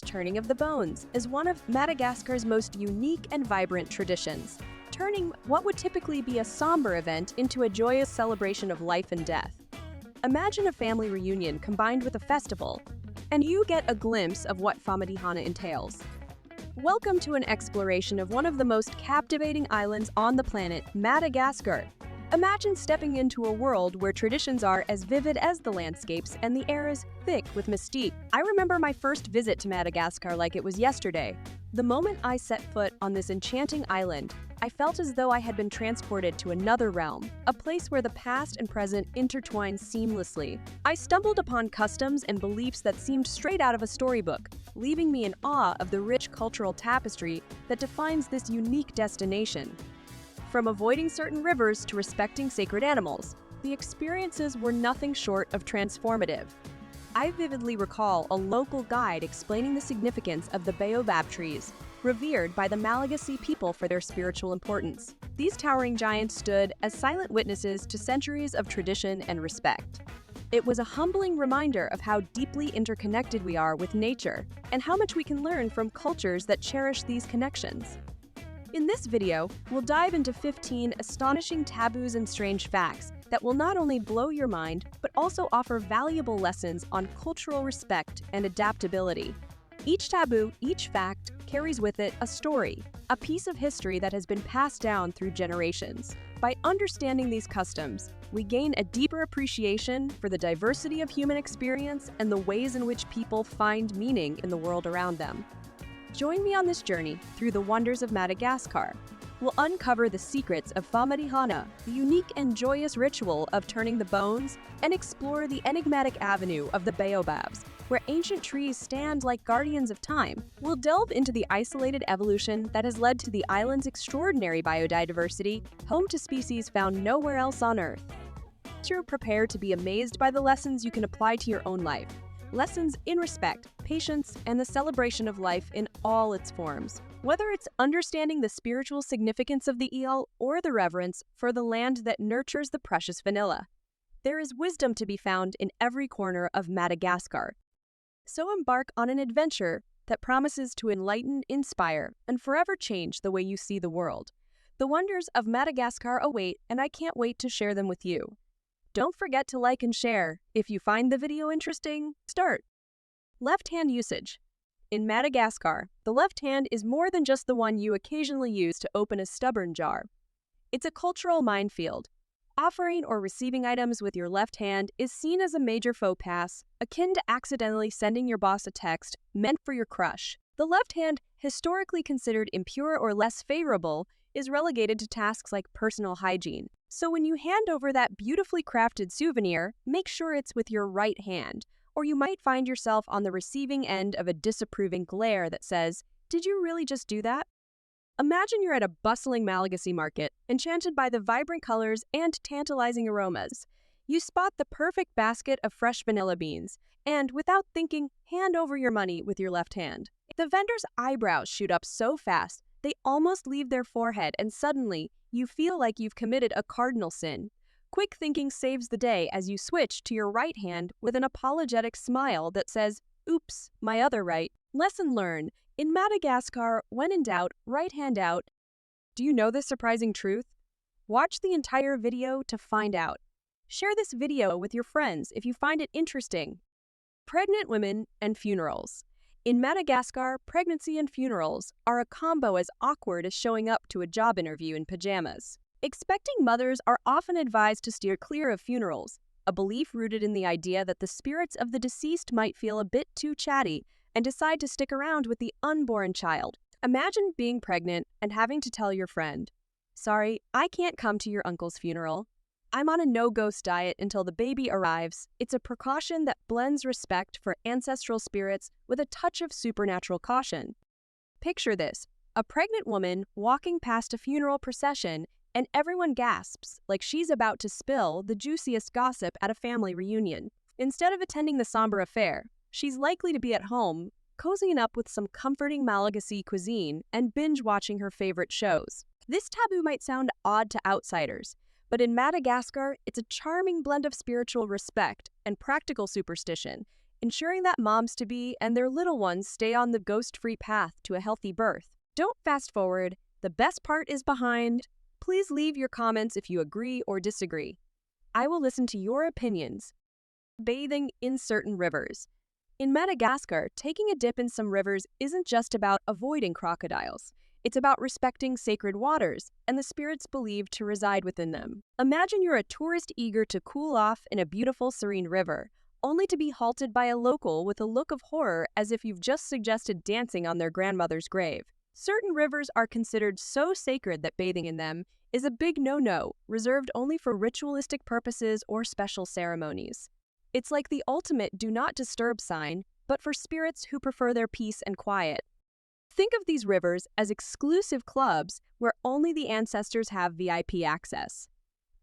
turning of the bones is one of Madagascar's most unique and vibrant traditions, turning what would typically be a somber event into a joyous celebration of life and death. Imagine a family reunion combined with a festival, and you get a glimpse of what Famadihana entails. Welcome to an exploration of one of the most captivating islands on the planet, Madagascar. Imagine stepping into a world where traditions are as vivid as the landscapes and the air is thick with mystique. I remember my first visit to Madagascar like it was yesterday. The moment I set foot on this enchanting island, I felt as though I had been transported to another realm, a place where the past and present intertwine seamlessly. I stumbled upon customs and beliefs that seemed straight out of a storybook, leaving me in awe of the rich cultural tapestry that defines this unique destination. From avoiding certain rivers to respecting sacred animals, the experiences were nothing short of transformative. I vividly recall a local guide explaining the significance of the Baobab trees, revered by the Malagasy people for their spiritual importance. These towering giants stood as silent witnesses to centuries of tradition and respect. It was a humbling reminder of how deeply interconnected we are with nature and how much we can learn from cultures that cherish these connections. In this video, we'll dive into 15 astonishing taboos and strange facts that will not only blow your mind, but also offer valuable lessons on cultural respect and adaptability. Each taboo, each fact, carries with it a story, a piece of history that has been passed down through generations. By understanding these customs, we gain a deeper appreciation for the diversity of human experience and the ways in which people find meaning in the world around them. Join me on this journey through the wonders of Madagascar. We'll uncover the secrets of Famadihana, the unique and joyous ritual of turning the bones, and explore the enigmatic avenue of the Baobabs, where ancient trees stand like guardians of time. We'll delve into the isolated evolution that has led to the island's extraordinary biodiversity, home to species found nowhere else on Earth. You're prepared to be amazed by the lessons you can apply to your own life. Lessons in respect, patience, and the celebration of life in all its forms. Whether it's understanding the spiritual significance of the eel or the reverence for the land that nurtures the precious vanilla, there is wisdom to be found in every corner of Madagascar. So embark on an adventure that promises to enlighten, inspire, and forever change the way you see the world. The wonders of Madagascar await, and I can't wait to share them with you. Don't forget to like and share. If you find the video interesting, start. Left hand usage. In Madagascar, the left hand is more than just the one you occasionally use to open a stubborn jar. It's a cultural minefield. Offering or receiving items with your left hand is seen as a major faux pas, akin to accidentally sending your boss a text meant for your crush. The left hand, historically considered impure or less favorable, is relegated to tasks like personal hygiene. So when you hand over that beautifully crafted souvenir, make sure it's with your right hand, or you might find yourself on the receiving end of a disapproving glare that says, "Did you really just do that?" Imagine you're at a bustling Malagasy market, enchanted by the vibrant colors and tantalizing aromas. You spot the perfect basket of fresh vanilla beans, and without thinking, hand over your money with your left hand. The vendor's eyebrows shoot up so fast, they almost leave their forehead, and suddenly, you feel like you've committed a cardinal sin. Quick thinking saves the day as you switch to your right hand with an apologetic smile that says, "Oops, my other right." Lesson learned. In Madagascar, when in doubt, right hand out. Do you know this surprising truth? Watch the entire video to find out. Share this video with your friends if you find it interesting. Pregnant women and funerals. In Madagascar, pregnancy and funerals are a combo as awkward as showing up to a job interview in pajamas. Expecting mothers are often advised to steer clear of funerals, a belief rooted in the idea that the spirits of the deceased might feel a bit too chatty and decide to stick around with the unborn child. Imagine being pregnant and having to tell your friend, "Sorry, I can't come to your uncle's funeral. I'm on a no-ghost diet until the baby arrives." It's a precaution that blends respect for ancestral spirits with a touch of supernatural caution. Picture this, a pregnant woman walking past a funeral procession and everyone gasps like she's about to spill the juiciest gossip at a family reunion. Instead of attending the somber affair, she's likely to be at home, cozying up with some comforting Malagasy cuisine and binge-watching her favorite shows. This taboo might sound odd to outsiders, but in Madagascar, it's a charming blend of spiritual respect and practical superstition. ensuring that moms-to-be and their little ones stay on the ghost-free path to a healthy birth. Don't fast forward. The best part is behind. Please leave your comments if you agree or disagree. I will listen to your opinions. Bathing in certain rivers. In Madagascar, taking a dip in some rivers isn't just about avoiding crocodiles. It's about respecting sacred waters and the spirits believed to reside within them. Imagine you're a tourist eager to cool off in a beautiful, serene river, only to be halted by a local with a look of horror as if you've just suggested dancing on their grandmother's grave. Certain rivers are considered so sacred that bathing in them is a big no-no, reserved only for ritualistic purposes or special ceremonies. It's like the ultimate do not disturb sign, but for spirits who prefer their peace and quiet. Think of these rivers as exclusive clubs where only the ancestors have VIP access.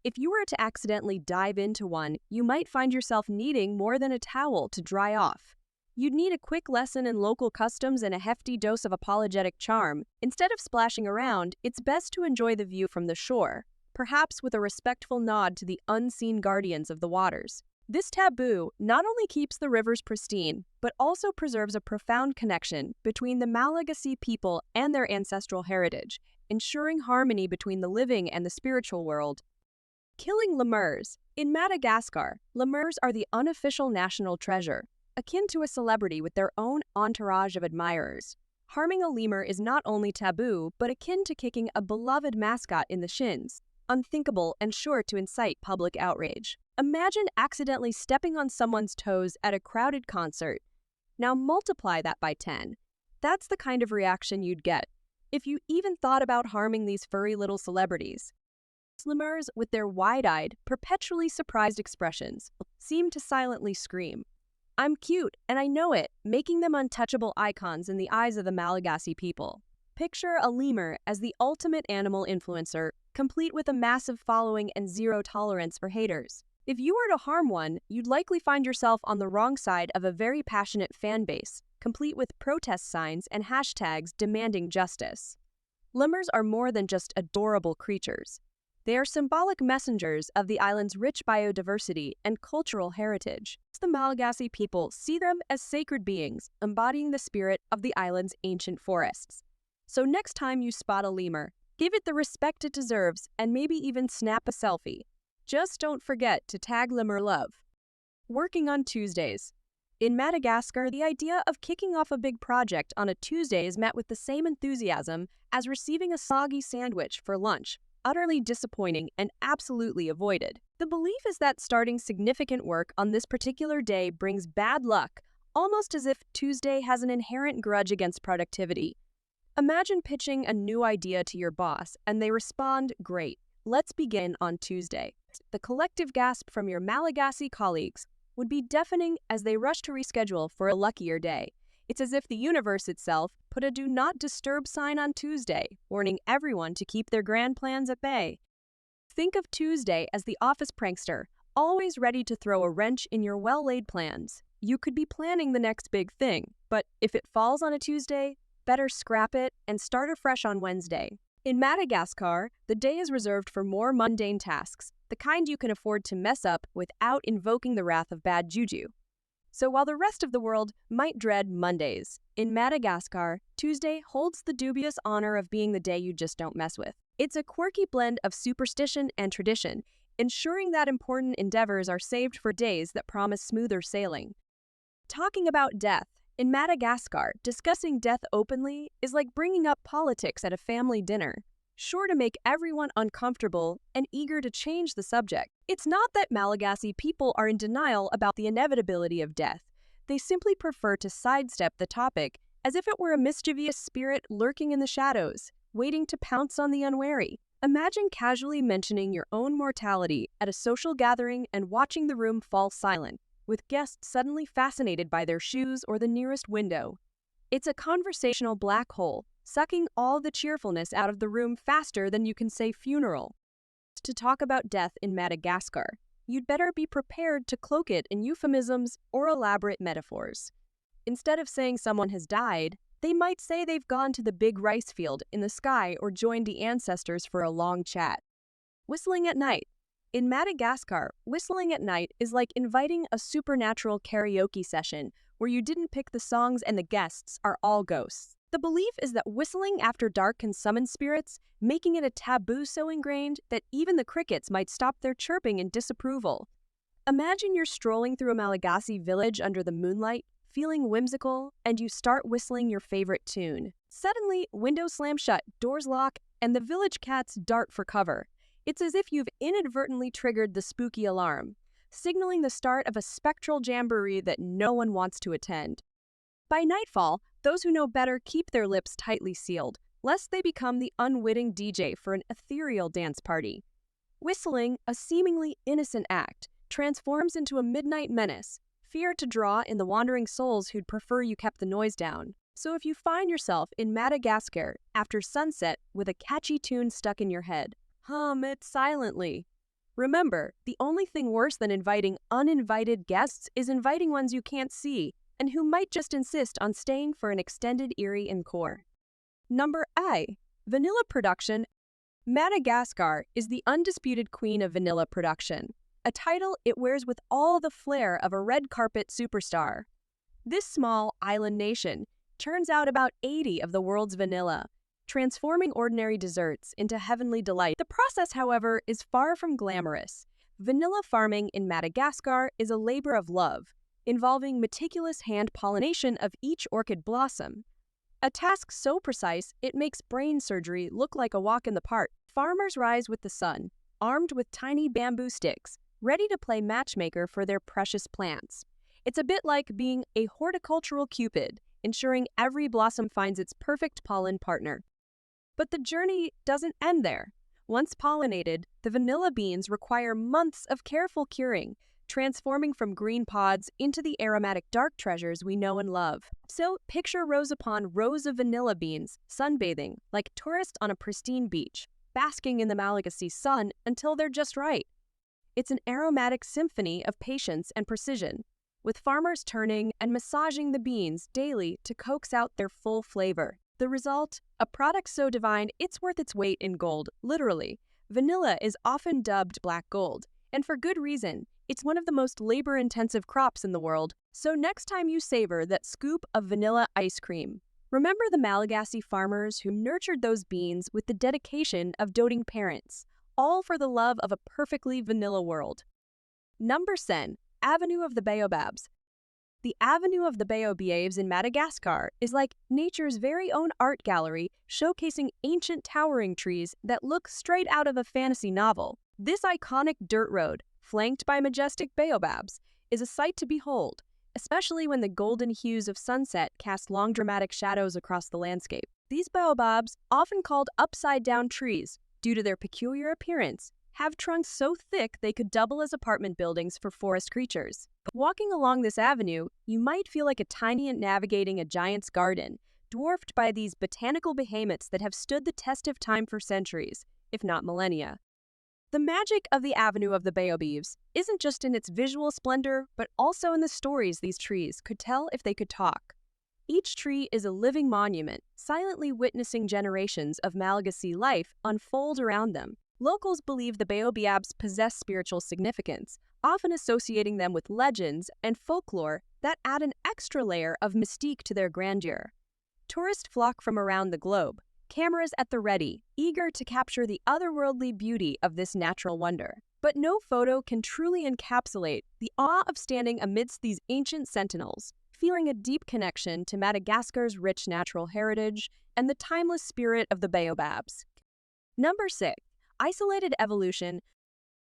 If you were to accidentally dive into one, you might find yourself needing more than a towel to dry off. You'd need a quick lesson in local customs and a hefty dose of apologetic charm. Instead of splashing around, it's best to enjoy the view from the shore, perhaps with a respectful nod to the unseen guardians of the waters. This taboo not only keeps the rivers pristine, but also preserves a profound connection between the Malagasy people and their ancestral heritage, ensuring harmony between the living and the spiritual world. Killing lemurs. In Madagascar, lemurs are the unofficial national treasure, akin to a celebrity with their own entourage of admirers. Harming a lemur is not only taboo, but akin to kicking a beloved mascot in the shins, unthinkable and sure to incite public outrage. Imagine accidentally stepping on someone's toes at a crowded concert. Now multiply that by 10. That's the kind of reaction you'd get if you even thought about harming these furry little celebrities. Lemurs, with their wide-eyed, perpetually surprised expressions, seem to silently scream, "I'm cute, and I know it," making them untouchable icons in the eyes of the Malagasy people. Picture a lemur as the ultimate animal influencer, complete with a massive following and zero tolerance for haters. If you were to harm one, you'd likely find yourself on the wrong side of a very passionate fan base, complete with protest signs and hashtags demanding justice. Lemurs are more than just adorable creatures. They are symbolic messengers of the island's rich biodiversity and cultural heritage. The Malagasy people see them as sacred beings, embodying the spirit of the island's ancient forests. So next time you spot a lemur, give it the respect it deserves and maybe even snap a selfie. Just don't forget to tag Lemur Love. Working on Tuesdays. In Madagascar, the idea of kicking off a big project on a Tuesday is met with the same enthusiasm as receiving a soggy sandwich for lunch, utterly disappointing and absolutely avoided. The belief is that starting significant work on this particular day brings bad luck, almost as if Tuesday has an inherent grudge against productivity. Imagine pitching a new idea to your boss and they respond, "Great, let's begin on Tuesday." The collective gasp from your Malagasy colleagues would be deafening as they rush to reschedule for a luckier day. It's as if the universe itself put a do not disturb sign on Tuesday, warning everyone to keep their grand plans at bay. Think of Tuesday as the office prankster, always ready to throw a wrench in your well-laid plans. You could be planning the next big thing, but if it falls on a Tuesday, better scrap it and start afresh on Wednesday. In Madagascar, the day is reserved for more mundane tasks, the kind you can afford to mess up without invoking the wrath of bad juju. So while the rest of the world might dread Mondays, in Madagascar, Tuesday holds the dubious honor of being the day you just don't mess with. It's a quirky blend of superstition and tradition, ensuring that important endeavors are saved for days that promise smoother sailing. Talking about death. In Madagascar, discussing death openly is like bringing up politics at a family dinner, sure to make everyone uncomfortable and eager to change the subject. It's not that Malagasy people are in denial about the inevitability of death. They simply prefer to sidestep the topic as if it were a mischievous spirit lurking in the shadows, waiting to pounce on the unwary. Imagine casually mentioning your own mortality at a social gathering and watching the room fall silent, with guests suddenly fascinated by their shoes or the nearest window. It's a conversational black hole, sucking all the cheerfulness out of the room faster than you can say funeral. To talk about death in Madagascar, you'd better be prepared to cloak it in euphemisms or elaborate metaphors. Instead of saying someone has died, they might say they've gone to the big rice field in the sky or joined the ancestors for a long chat. Whistling at night. In Madagascar, whistling at night is like inviting a supernatural karaoke session where you didn't pick the songs and the guests are all ghosts. The belief is that whistling after dark can summon spirits, making it a taboo so ingrained that even the crickets might stop their chirping in disapproval. Imagine you're strolling through a Malagasy village under the moonlight, feeling whimsical, and you start whistling your favorite tune. Suddenly, windows slam shut, doors lock, and the village cats dart for cover. It's as if you've inadvertently triggered the spooky alarm, signaling the start of a spectral jamboree that no one wants to attend. By nightfall, those who know better keep their lips tightly sealed, lest they become the unwitting DJ for an ethereal dance party. Whistling, a seemingly innocent act, transforms into a midnight menace, fear to draw in the wandering souls who'd prefer you kept the noise down. So if you find yourself in Madagascar after sunset with a catchy tune stuck in your head, hum it silently. Remember, the only thing worse than inviting uninvited guests is inviting ones you can't see and who might just insist on staying for an extended eerie encore. Number I. Vanilla production. Madagascar is the undisputed queen of vanilla production, a title it wears with all the flair of a red carpet superstar. This small island nation turns out about 80 of the world's vanilla, transforming ordinary desserts into heavenly delight. The process, however, is far from glamorous. Vanilla farming in Madagascar is a labor of love, involving meticulous hand pollination of each orchid blossom. A task so precise it makes brain surgery look like a walk in the park. Farmers rise with the sun, armed with tiny bamboo sticks, ready to play matchmaker for their precious plants. It's a bit like being a horticultural Cupid, ensuring every blossom finds its perfect pollen partner. But the journey doesn't end there. Once pollinated, the vanilla beans require months of careful curing, transforming from green pods into the aromatic dark treasures we know and love. So picture rows upon rows of vanilla beans, sunbathing like tourists on a pristine beach, basking in the Malagasy sun until they're just right. It's an aromatic symphony of patience and precision, with farmers turning and massaging the beans daily to coax out their full flavor. The result? A product so divine it's worth its weight in gold, literally. Vanilla is often dubbed black gold, and for good reason. It's one of the most labor-intensive crops in the world, so next time you savor that scoop of vanilla ice cream, remember the Malagasy farmers who nurtured those beans with the dedication of doting parents, all for the love of a perfectly vanilla world. Number 10. Avenue of the Baobabs. The Avenue of the Baobabs in Madagascar is like nature's very own art gallery, showcasing ancient towering trees that look straight out of a fantasy novel. This iconic dirt road, flanked by majestic baobabs, is a sight to behold, especially when the golden hues of sunset cast long dramatic shadows across the landscape. These baobabs, often called upside-down trees due to their peculiar appearance, have trunks so thick they could double as apartment buildings for forest creatures. Walking along this avenue, you might feel like a tiny ant navigating a giant's garden, dwarfed by these botanical behemoths that have stood the test of time for centuries, if not millennia. The magic of the Avenue of the Baobabs isn't just in its visual splendor, but also in the stories these trees could tell if they could talk. Each tree is a living monument, silently witnessing generations of Malagasy life unfold around them. Locals believe the baobabs possess spiritual significance, often associating them with legends and folklore that add an extra layer of mystique to their grandeur. Tourists flock from around the globe, cameras at the ready, eager to capture the otherworldly beauty of this natural wonder. But no photo can truly encapsulate the awe of standing amidst these ancient sentinels, feeling a deep connection to Madagascar's rich natural heritage and the timeless spirit of the baobabs. Number 6. Isolated evolution.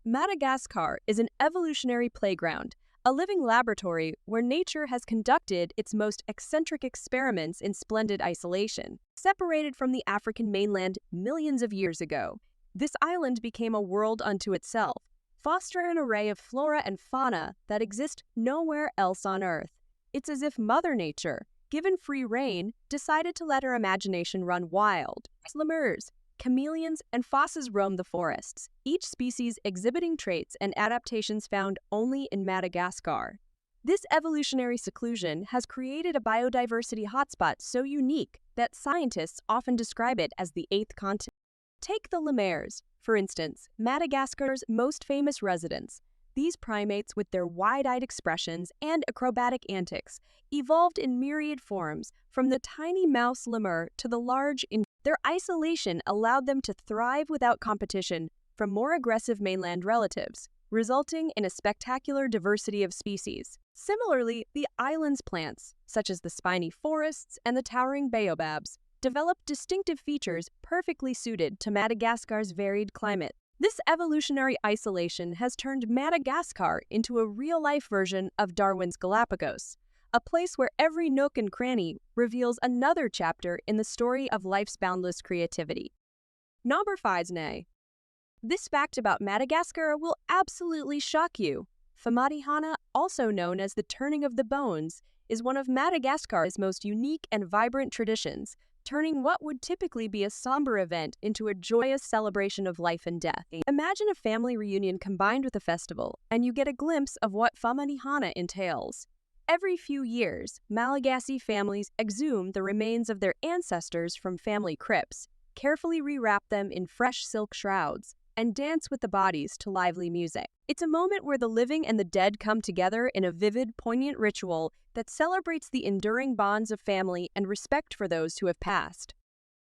Madagascar is an evolutionary playground, a living laboratory where nature has conducted its most eccentric experiments in splendid isolation. Separated from the African mainland millions of years ago, this island became a world unto itself, fostering an array of flora and fauna that exist nowhere else on Earth. It's as if Mother Nature, given free rein, decided to let her imagination run wild. Lemurs, chameleons, and fosses roam the forests, each species exhibiting traits and adaptations found only in Madagascar. This evolutionary seclusion has created a biodiversity hotspot so unique that scientists often describe it as the eighth continent. Take the lemurs, for instance, Madagascar's most famous residents. These primates, with their wide-eyed expressions and acrobatic antics, evolved in myriad forms, from the tiny mouse lemur to the large. Their isolation allowed them to thrive without competition from more aggressive mainland relatives, resulting in a spectacular diversity of species. Similarly, the island's plants, such as the spiny forests and the towering baobabs, developed distinctive features perfectly suited to Madagascar's varied climate. This evolutionary isolation has turned Madagascar into a real-life version of Darwin's Galapagos, a place where every nook and cranny reveals another chapter in the story of life's boundless creativity. Number 5. This fact about Madagascar will absolutely shock you. Famadihana, also known as the turning of the bones, is one of Madagascar's most unique and vibrant traditions, turning what would typically be a somber event into a joyous celebration of life and death. Imagine a family reunion combined with a festival, and you get a glimpse of what Famadihana entails. Every few years, Malagasy families exhume the remains of their ancestors from family crypts, carefully rewrap them in fresh silk shrouds, and dance with the bodies to lively music. It's a moment where the living and the dead come together in a vivid, poignant ritual that celebrates the enduring bonds of family and respect for those who have passed.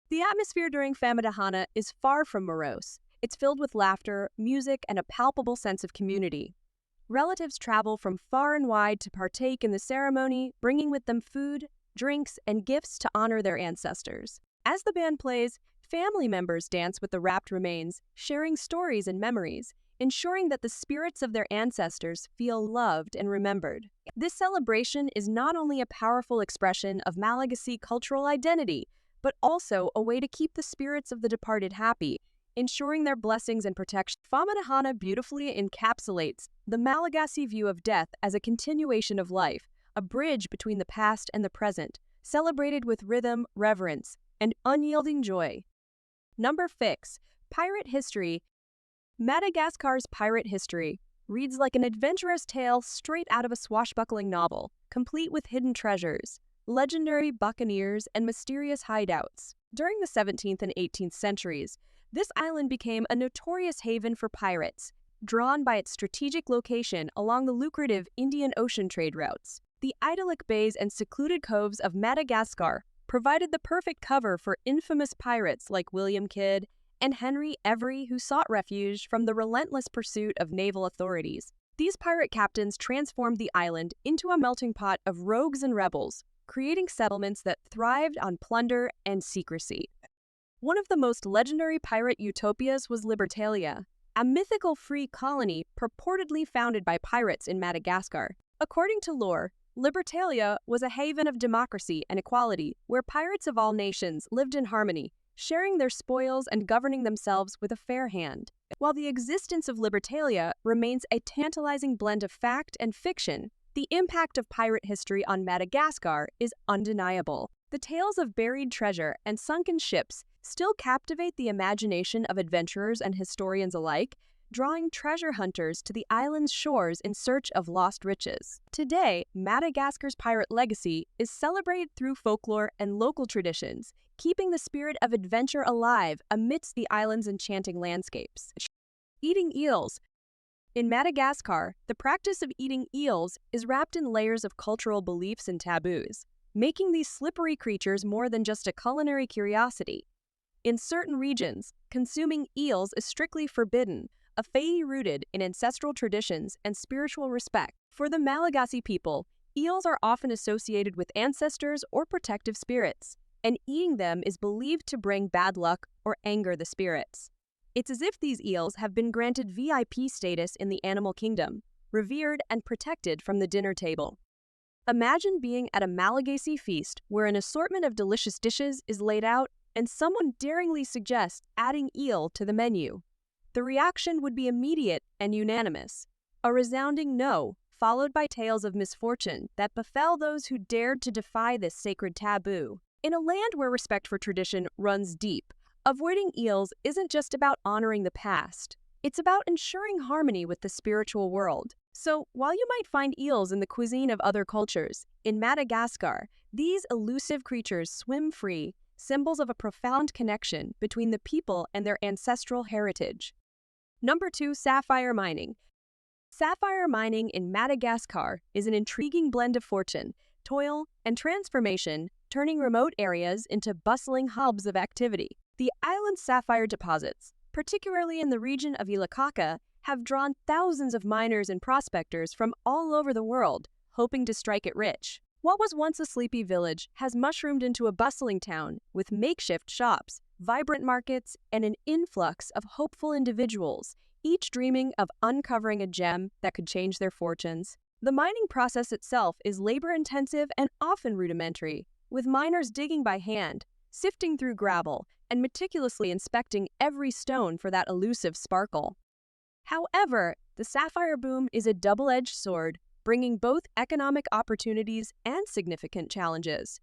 The atmosphere during Famadihana is far from morose. It's filled with laughter, music, and a palpable sense of community. Relatives travel from far and wide to partake in the ceremony, bringing with them food, drinks, and gifts to honor their ancestors. As the band plays, family members dance with the wrapped remains, sharing stories and memories, ensuring that the spirits of their ancestors feel loved and remembered. This celebration is not only a powerful expression of Malagasy cultural identity, but also a way to keep the spirits of the departed happy, ensuring their blessings and protection. Famadihana beautifully encapsulates the Malagasy view of death as a continuation of life, a bridge between the past and the present, celebrated with rhythm, reverence, and unyielding joy. Number 6. Pirate history. Madagascar's pirate history reads like an adventurous tale straight out of a swashbuckling novel, complete with hidden treasures, legendary buccaneers, and mysterious hideouts. During the 17th and 18th centuries, this island became a notorious haven for pirates, drawn by its strategic location along the lucrative Indian Ocean trade routes. The idyllic bays and secluded coves of Madagascar provided the perfect cover for infamous pirates like William Kidd and Henry Every, who sought refuge from the relentless pursuit of naval authorities. These pirate captains transformed the island into a melting pot of rogues and rebels, creating settlements that thrived on plunder and secrecy. One of the most legendary pirate utopias was Libertalia, a mythical free colony purportedly founded by pirates in Madagascar. According to lore, Libertalia was a haven of democracy and equality, where pirates of all nations lived in harmony, sharing their spoils and governing themselves with a fair hand. While the existence of Libertalia remains a tantalizing blend of fact and fiction, the impact of pirate history on Madagascar is undeniable. The tales of buried treasure and sunken ships still captivate the imagination of adventurers and historians alike, drawing treasure hunters to the island's shores in search of lost riches. Today, Madagascar's pirate legacy is celebrated through folklore and local traditions, keeping the spirit of adventure alive amidst the island's enchanting landscapes. Eating eels. In Madagascar, the practice of eating eels is wrapped in layers of cultural beliefs and taboos, making these slippery creatures more than just a culinary curiosity. In certain regions, consuming eels is strictly forbidden, a faith rooted in ancestral traditions and spiritual respect. For the Malagasy people, eels are often associated with ancestors or protective spirits, and eating them is believed to bring bad luck or anger the spirits. It's as if these eels have been granted VIP status in the animal kingdom, revered and protected from the dinner table. Imagine being at a Malagasy feast where an assortment of delicious dishes is laid out and someone daringly suggests adding eel to the menu. The reaction would be immediate and unanimous, a resounding no, followed by tales of misfortune that befell those who dared to defy this sacred taboo. In a land where respect for tradition runs deep, avoiding eels isn't just about honoring the past. It's about ensuring harmony with the spiritual world. So, while you might find eels in the cuisine of other cultures, in Madagascar, these elusive creatures swim free, symbols of a profound connection between the people and their ancestral heritage. Number 2, sapphire mining. Sapphire mining in Madagascar is an intriguing blend of fortune, toil, and transformation, turning remote areas into bustling hubs of activity. The island's sapphire deposits, particularly in the region of Ilakaka, have drawn thousands of miners and prospectors from all over the world, hoping to strike it rich. What was once a sleepy village has mushroomed into a bustling town with makeshift shops, vibrant markets, and an influx of hopeful individuals, each dreaming of uncovering a gem that could change their fortunes. The mining process itself is labor-intensive and often rudimentary, with miners digging by hand, sifting through gravel, and meticulously inspecting every stone for that elusive sparkle. However, the sapphire boom is a double-edged sword, bringing both economic opportunities and significant challenges.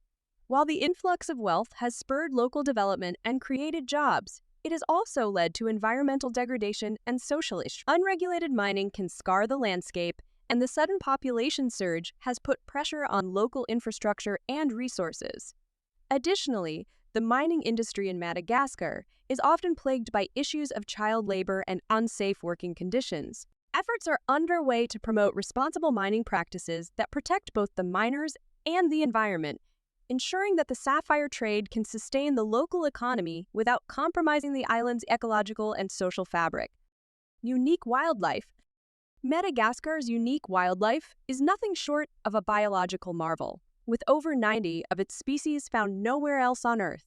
While the influx of wealth has spurred local development and created jobs, it has also led to environmental degradation and social issues. Unregulated mining can scar the landscape, and the sudden population surge has put pressure on local infrastructure and resources. Additionally, the mining industry in Madagascar is often plagued by issues of child labor and unsafe working conditions. Efforts are underway to promote responsible mining practices that protect both the miners and the environment, ensuring that the sapphire trade can sustain the local economy without compromising the island's ecological and social fabric. Unique wildlife. Madagascar's unique wildlife is nothing short of a biological marvel, with over 90 of its species found nowhere else on Earth.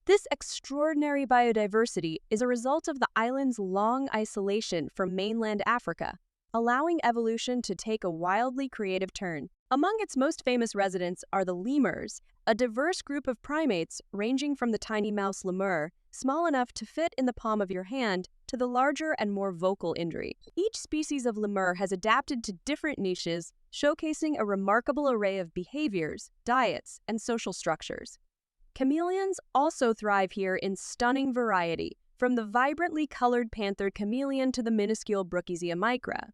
This extraordinary biodiversity is a result of the island's long isolation from mainland Africa, allowing evolution to take a wildly creative turn. Among its most famous residents are the lemurs, a diverse group of primates ranging from the tiny mouse lemur, small enough to fit in the palm of your hand, to the larger and more vocal indri. Each species of lemur has adapted to different niches, showcasing a remarkable array of behaviors, diets, and social structures. Chameleons also thrive here in stunning variety, from the vibrantly colored panther chameleon to the minuscule Brookisia micra,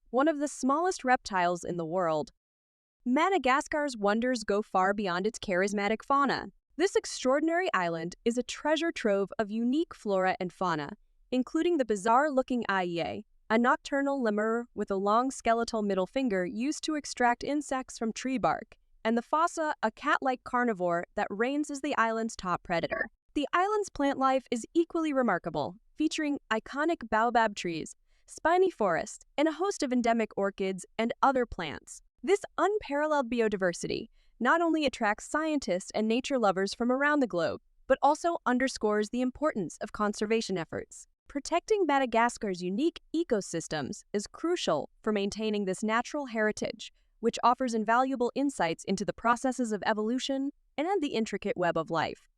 one of the smallest reptiles in the world. Madagascar's wonders go far beyond its charismatic fauna. This extraordinary island is a treasure trove of unique flora and fauna, including the bizarre-looking aie, a nocturnal lemur with a long skeletal middle finger used to extract insects from tree bark, and the fossa, a cat-like carnivore that reigns as the island's top predator. The island's plant life is equally remarkable, featuring iconic baobab trees, spiny forests, and a host of endemic orchids and other plants. This unparalleled biodiversity not only attracts scientists and nature lovers from around the globe, but also underscores the importance of conservation efforts. Protecting Madagascar's unique ecosystems is crucial for maintaining this natural heritage, which offers invaluable insights into the processes of evolution and the intricate web of life.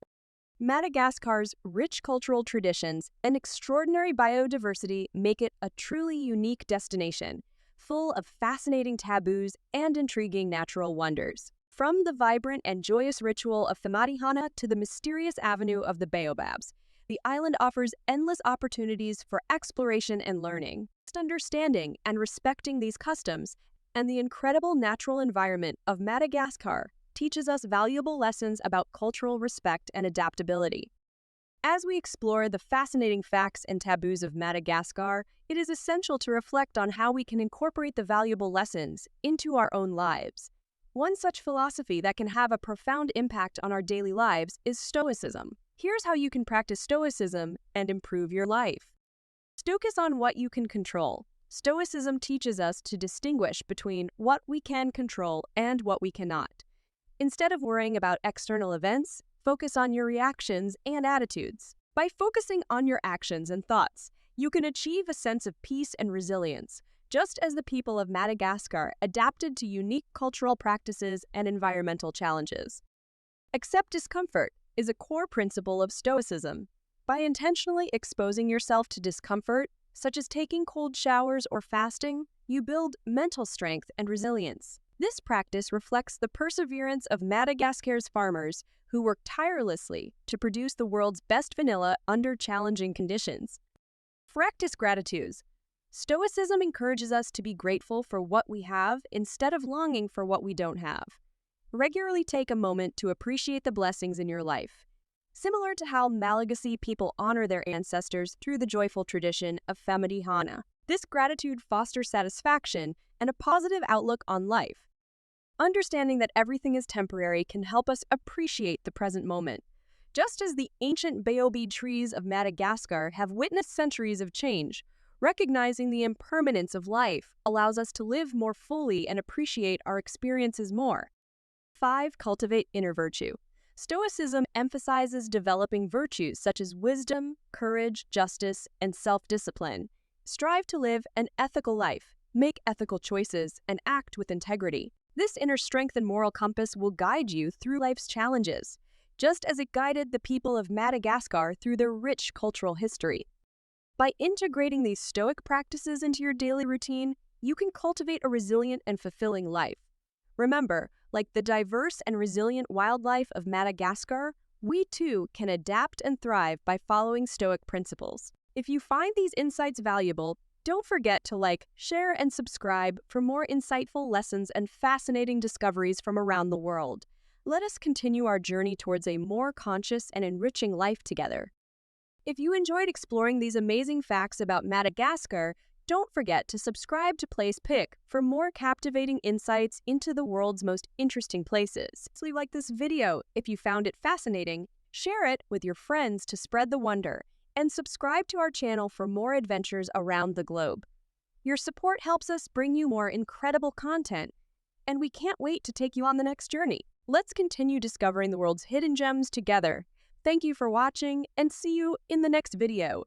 Madagascar's rich cultural traditions and extraordinary biodiversity make it a truly unique destination, full of fascinating taboos and intriguing natural wonders. From the vibrant and joyous ritual of Famadihana to the mysterious avenue of the Baobabs, the island offers endless opportunities for exploration and learning. Understanding and respecting these customs and the incredible natural environment of Madagascar teaches us valuable lessons about cultural respect and adaptability. As we explore the fascinating facts and taboos of Madagascar, it is essential to reflect on how we can incorporate the valuable lessons into our own lives. One such philosophy that can have a profound impact on our daily lives is Stoicism. Here's how you can practice Stoicism and improve your life. Focus on what you can control. Stoicism teaches us to distinguish between what we can control and what we cannot. Instead of worrying about external events, focus on your reactions and attitudes. By focusing on your actions and thoughts, you can achieve a sense of peace and resilience, just as the people of Madagascar adapted to unique cultural practices and environmental challenges. Accept discomfort is a core principle of Stoicism. By intentionally exposing yourself to discomfort, such as taking cold showers or fasting, you build mental strength and resilience. This practice reflects the perseverance of Madagascar's farmers who work tirelessly to produce the world's best vanilla under challenging conditions. Practice gratitude. Stoicism encourages us to be grateful for what we have instead of longing for what we don't have. Regularly take a moment to appreciate the blessings in your life. similar to how Malagasy people honor their ancestors through the joyful tradition of Famadihana. This gratitude fosters satisfaction and a positive outlook on life. Understanding that everything is temporary can help us appreciate the present moment. Just as the ancient baobab trees of Madagascar have witnessed centuries of change, recognizing the impermanence of life allows us to live more fully and appreciate our experiences more. 5. Cultivate inner virtue. Stoicism emphasizes developing virtues such as wisdom, courage, justice, and self-discipline. Strive to live an ethical life, make ethical choices, and act with integrity. This inner strength and moral compass will guide you through life's challenges, just as it guided the people of Madagascar through their rich cultural history. By integrating these stoic practices into your daily routine, you can cultivate a resilient and fulfilling life. Remember, like the diverse and resilient wildlife of Madagascar, we too can adapt and thrive by following stoic principles. If you find these insights valuable, don't forget to like, share, and subscribe for more insightful lessons and fascinating discoveries from around the world. Let us continue our journey towards a more conscious and enriching life together. If you enjoyed exploring these amazing facts about Madagascar, don't forget to subscribe to Place Pick for more captivating insights into the world's most interesting places. So, like this video, if you found it fascinating, share it with your friends to spread the wonder, and subscribe to our channel for more adventures around the globe. Your support helps us bring you more incredible content, and we can't wait to take you on the next journey. Let's continue discovering the world's hidden gems together. Thank you for watching, and see you in the next video.